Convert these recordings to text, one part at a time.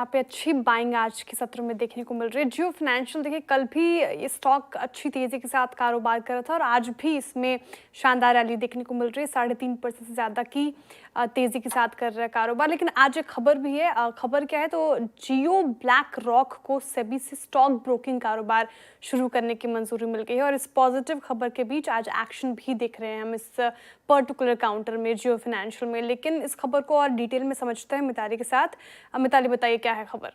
यहाँ पे अच्छी बाइंग आज के सत्र में देखने को मिल रही है। जियो फाइनेंशियल देखिए कल भी ये स्टॉक अच्छी तेजी के साथ कारोबार कर रहा था और आज भी इसमें शानदार रैली देखने को मिल रही है। 3.5% से ज़्यादा की तेजी के साथ कर रहा है कारोबार। लेकिन आज एक खबर भी है। खबर क्या है तो जियो ब्लैक रॉक को सेबी से स्टॉक ब्रोकिंग कारोबार शुरू करने की मंजूरी मिल गई है और इस पॉजिटिव खबर के बीच आज एक्शन भी देख रहे हैं हम इस पर्टिकुलर काउंटर में जियो फाइनेंशियल में। लेकिन इस खबर को और डिटेल में समझते हैं मिताली के साथ। मिताली बताइए क्या है खबर।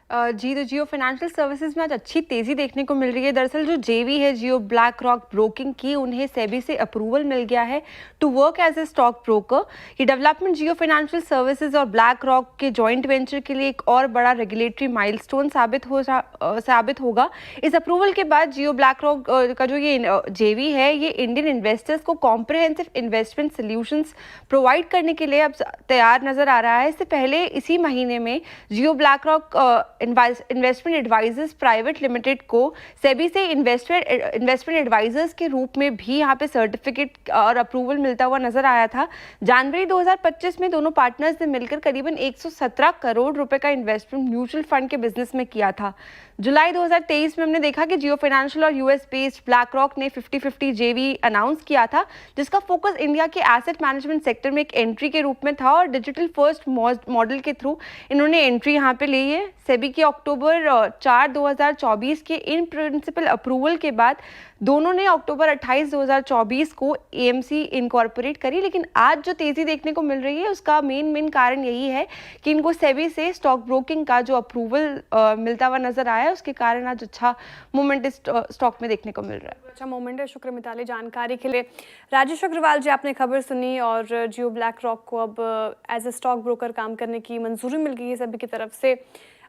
जी तो जियो फाइनेंशियल सर्विसेज में आज अच्छी तेज़ी देखने को मिल रही है। दरअसल जो जेवी है जियो ब्लैक रॉक ब्रोकिंग की, उन्हें सेबी से अप्रूवल मिल गया है to work as a stock broker. ये डेवलपमेंट जियो फाइनेंशियल सर्विसेज और ब्लैक रॉक के जॉइंट वेंचर के लिए एक और बड़ा रेगुलेटरी माइलस्टोन साबित होगा। इस अप्रूवल के बाद जियो ब्लैक रॉक का जो ये जेवी है, ये इंडियन इन्वेस्टर्स को कॉम्प्रिहेंसिव इन्वेस्टमेंट सोल्यूशंस प्रोवाइड करने के लिए अब तैयार नजर आ रहा है। इससे पहले इसी महीने में Jio BlackRock investment advisers private limited को सेबी से इन्वेस्टमेंट एडवाइजर्स के रूप में भी यहाँ पे सर्टिफिकेट और अप्रूवल मिलता हुआ नजर आया था। जनवरी 2025 में दोनों पार्टनर्स ने मिलकर करीबन 117 करोड़ रुपए का इन्वेस्टमेंट म्यूचुअल फंड के बिजनेस में किया था। जुलाई 2023 में हमने देखा कि जियो फाइनेंशियल और यूएस बेस्ड ब्लैक रॉक ने 50-50 जेवी अनाउंस किया था, जिसका फोकस इंडिया के एसेट मैनेजमेंट सेक्टर में एक एंट्री के रूप में था और डिजिटल फर्स्ट मॉडल के थ्रू इन्होंने एंट्री यहाँ पे ली है। सेबी के अक्टूबर 4, 2024 के इन प्रिंसिपल अप्रूवल के बाद दोनों ने अक्टूबर 28, 2024 को एएमसी इनकॉर्पोरेट करी। लेकिन आज जो तेजी देखने को मिल रही है उसका मेन कारण यही है कि इनको सेबी से स्टॉक ब्रोकिंग का जो अप्रूवल मिलता हुआ नजर आया है, उसके कारण आज अच्छा मूवमेंट इस स्टॉक में देखने को मिल रहा है। अच्छा मूवमेंट है। शुक्र मिताली जानकारी के लिए। राजेश अग्रवाल जी, आपने खबर सुनी और जियो ब्लैक रॉक को अब एज ए स्टॉक ब्रोकर काम करने की मंजूरी मिल गई है सभी की तरफ से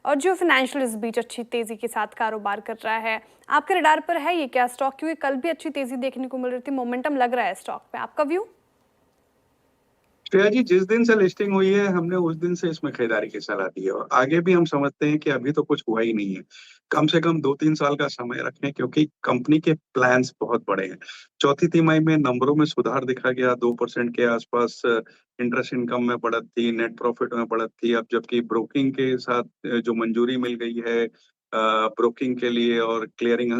और जियो फाइनेंशियल इस बीच अच्छी तेजी के साथ कारोबार कर रहा है। आपके रडार पर है ये क्या स्टॉक, क्योंकि कल भी अच्छी तेजी देखने को मिल रही थी, मोमेंटम लग रहा है स्टॉक पे, आपका व्यू? श्रेया जी, जिस दिन से लिस्टिंग हुई है हमने उस दिन से इसमें खरीदारी की सलाह दी है और आगे भी हम समझते हैं कि अभी तो कुछ हुआ ही नहीं है। कम से कम 2-3 साल का समय रखें क्योंकि कंपनी के प्लान्स बहुत बड़े हैं। चौथी तिमाही में नंबरों में सुधार देखा गया, 2% के आसपास इंटरेस्ट इनकम में बढ़त थी, नेट प्रॉफिट में बढ़त थी। अब जबकि ब्रोकिंग के साथ जो मंजूरी मिल गई है ब्रोकिंग के लिए और क्लियरिंग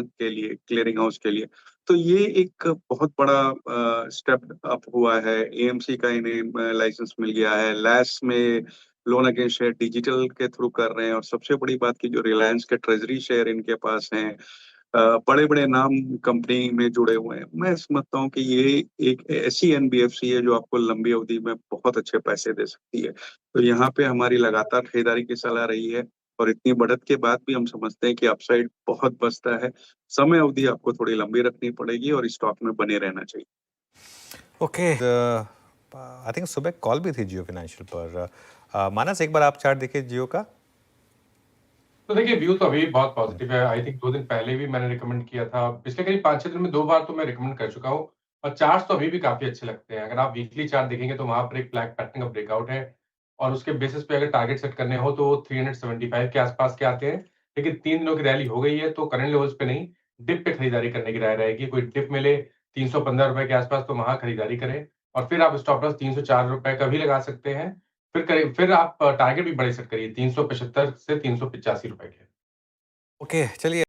हाउस के लिए, तो ये एक बहुत बड़ा स्टेप अप हुआ है। एएमसी का इन्हें लाइसेंस मिल गया है। लैस में लोन अगेंस्ट शेयर डिजिटल के थ्रू कर रहे हैं और सबसे बड़ी बात की जो रिलायंस के ट्रेजरी शेयर इनके पास हैं। बड़े-बड़े नाम कंपनी में जुड़े हुए हैं। मैं समझता हूँ कि ये एक ऐसी एनबीएफसी है जो आपको लंबी अवधि में बहुत अच्छे पैसे दे सकती है। तो यहाँ पे हमारी लगातार खरीदारी की सलाह रही है और इतनी बढ़त के बाद भी हम समझते हैं कि अपसाइड बहुत बचता है। समय अवधि आपको थोड़ी लंबी रखनी पड़ेगी और स्टॉक में बने रहना चाहिए। ओके, आई थिंक सुबह कॉल भी थी जियो फाइनेंशियल पर। मानस, एक बार आप चार्ट देखिए जियो का। तो देखिए, व्यू तो अभी बहुत पॉजिटिव है। आई थिंक 2 दिन पहले भी मैंने रिकमेंड किया था। पिछले करीब 5-6 दिन में 2 बार तो मैं रिकमेंड कर चुका हूँ और चार्ट्स तो अभी भी काफ़ी अच्छे लगते हैं। अगर आप वीकली चार्ट देखेंगे तो वहाँ पर एक फ्लैग पैटर्न का ब्रेकआउट है और उसके बेसिस पे अगर टारगेट सेट करने हो तो 375 के आसपास के आते हैं। लेकिन 3 दिनों की रैली हो गई है तो करंट लेवल्स पे नहीं, डिप पे खरीदारी करने की राय रहेगी। कोई डिप मिले ₹315 के आसपास तो वहाँ खरीदारी करें और फिर आप स्टॉप लॉस ₹304 का भी लगा सकते हैं। फिर आप टारगेट भी बड़े सेट करिए, 375 से ₹385 के। ओके, चलिए।